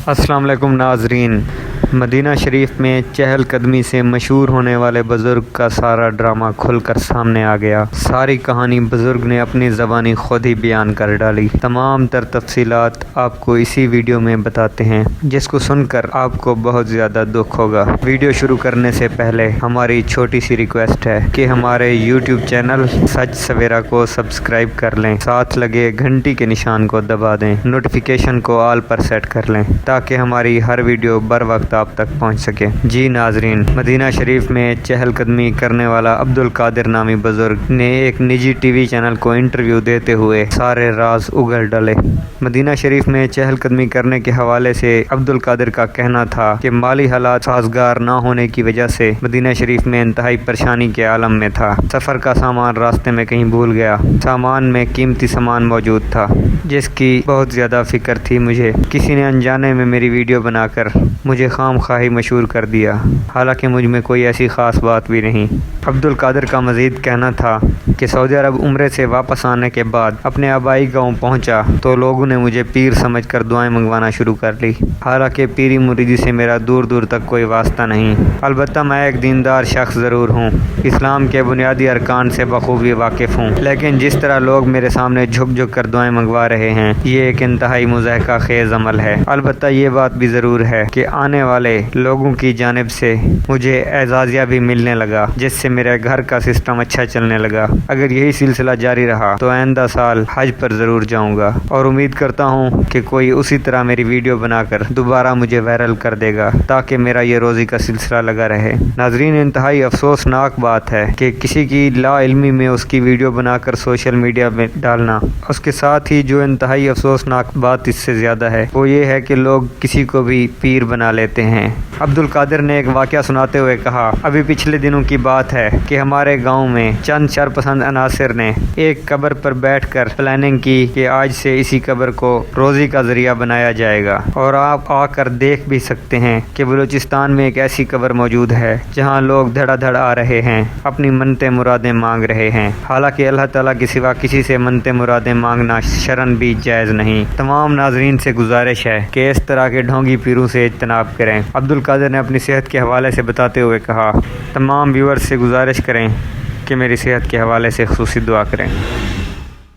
अस्सलाम वालेकुम नाजरीन। मदीना शरीफ में चहल कदमी से मशहूर होने वाले बुज़ुर्ग का सारा ड्रामा खुलकर सामने आ गया। सारी कहानी बुज़ुर्ग ने अपनी ज़बानी खुद ही बयान कर डाली। तमाम तर तफसीलात आपको इसी वीडियो में बताते हैं, जिसको सुनकर आपको बहुत ज़्यादा दुख होगा। वीडियो शुरू करने से पहले हमारी छोटी सी रिक्वेस्ट है कि हमारे यूट्यूब चैनल सच सवेरा को सब्सक्राइब कर लें, साथ लगे घंटी के निशान को दबा दें, नोटिफिकेशन को ऑल पर सेट कर लें ताकि हमारी हर वीडियो बर वक्त आप तक पहुंच सके। जी नाजरीन, मदीना शरीफ में चहलकदमी करने वाला अब्दुल कादिर नामी बुजुर्ग ने एक निजी टीवी चैनल को इंटरव्यू देते हुए सारे राज उगल डाले। मदीना शरीफ में चहलकदमी करने के हवाले से अब्दुल कादिर का कहना था कि माली हालात साजगार न होने की वजह से मदीना शरीफ में इंतहाई परेशानी के आलम में था। सफ़र का सामान रास्ते में कहीं भूल गया। सामान में कीमती सामान मौजूद था जिसकी बहुत ज़्यादा फ़िक्र थी मुझे। किसी ने अनजाने में मेरी वीडियो बनाकर मुझे खामखाही मशहूर कर दिया, हालांकि मुझ में कोई ऐसी ख़ास बात भी नहीं। अब्दुल कादिर का मज़ीद कहना था कि सऊदी अरब उम्रे से वापस आने के बाद अपने आबाई गांव पहुंचा तो लोगों ने मुझे पीर समझकर दुआएं मंगवाना शुरू कर ली। हालांकि पीरी मुरीदी से मेरा दूर दूर तक कोई वास्ता नहीं। अलबत्ता मैं एक दीनदार शख्स ज़रूर हूँ, इस्लाम के बुनियादी अरकान से बखूबी वाकिफ़ हूँ, लेकिन जिस तरह लोग मेरे सामने झुक झुक कर दुआएं मंगवा रहे हैं ये एक इंतहाई मुज़ाहिका खेज़ अमल है। अलबत्ता ये बात भी ज़रूर है कि आने वाले लोगों की जानिब से मुझे एजाज़िया भी मिलने लगा, जिससे मेरे घर का सिस्टम अच्छा चलने लगा। अगर यही सिलसिला जारी रहा तो आइंदा साल हज पर ज़रूर जाऊंगा और उम्मीद करता हूं कि कोई उसी तरह मेरी वीडियो बनाकर दोबारा मुझे वायरल कर देगा ताकि मेरा ये रोज़ी का सिलसिला लगा रहे। नाजरीन, इंतहाई अफसोसनाक बात है कि किसी की ला इल्मी में उसकी वीडियो बनाकर सोशल मीडिया में डालना। उसके साथ ही जो इंतहाई अफसोसनाक बात इससे ज़्यादा है वो ये है कि लोग किसी को भी पीर बना लेते हैं। अब्दुल कादिर ने एक वाक़या सुनाते हुए कहा, अभी पिछले दिनों की बात है कि हमारे गांव में चंद शरपसंद अनासिर ने एक कब्र पर बैठकर प्लानिंग की कि आज से इसी कब्र को रोज़ी का ज़रिया बनाया जाएगा। और आप आकर देख भी सकते हैं कि बलूचिस्तान में एक ऐसी कब्र मौजूद है जहां लोग धड़ाधड़ आ रहे हैं, अपनी मन्नतें मुरादें मांग रहे हैं। हालांकि अल्लाह ताला के सिवा किसी से मन्नतें मुरादें मांगना शरन भी जायज़ नहीं। तमाम नाजरीन से गुजारिश है कि इस तरह के ढोंगी पीरों से इज्तनाब करें। अब्दुल कादिर ने अपनी सेहत के हवाले से बताते हुए कहा, तमाम व्यूअर्स से गुजारिश करें कि मेरी सेहत के हवाले से खुसूसी दुआ करें।